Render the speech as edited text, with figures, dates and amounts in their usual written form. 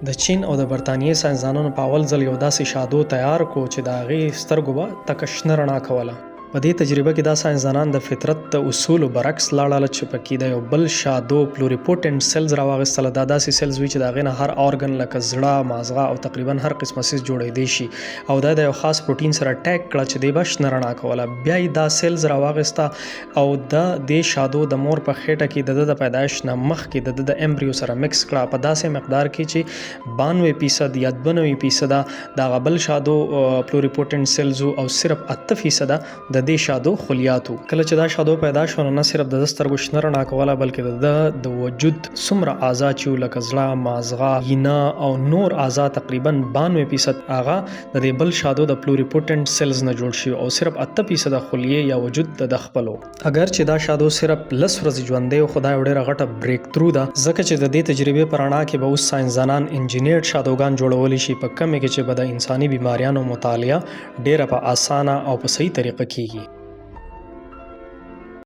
د چین او د برطانیې ساینسدانانو په اول ځل یو داسې شادو تیار کو چې د هغې سترګو به تکه شنه رڼا کوله. په دې تجربه کې دا ساینسدانان د فطرت د اصولو برعکس لاړل چې پکې د یو بل شادو پلوریپوټنټ سیلز راواغېستله. دا داسې سیلز وي چې د هغې نه هر ارګن لکه زړه، مازغه او تقریبا هر قسمه څیز جوړېدی شي، او دا د یو خاص پروټین سره ټیګ کړه چې دی به شنه رڼا کوله. بیا یې دا سیلز راواغېسته او د دې شادو د مور په خېټه کې د ده د پیدایش نه مخکې د امبریو سره مکس کړه په داسې مقدار کې چې 92% یا 92% د هغه بل شادو پلوریپوټنټ سیلز او صرف 8% د دې شادو خلیاتو. کله چې دا شادو پیدا شو نو نه صرف د سترګو شنه رڼا کوله بلکې د وجود څومره اعضا چې لکه زړه، مازغه، ینه او نور اعضا تقریبا 92% هغه د دې بل شادو د پلوریپوټنټ سیلز نه جوړ شي او صرف 8% خلیې یا وجود د خپلو. اگر چې دا شادو صرف 10 ورځې ژوندی او خدای ډېره غټه بریک ترو ده، ځکه چې د دې تجربې په رڼا کې به اوس ساینسدانان انجینیرډ شادوګان جوړولی شي په کمې کې چې به د انساني بیماریانو مطالعه ډېره په اسانه او په صحیح طریقه کیږي.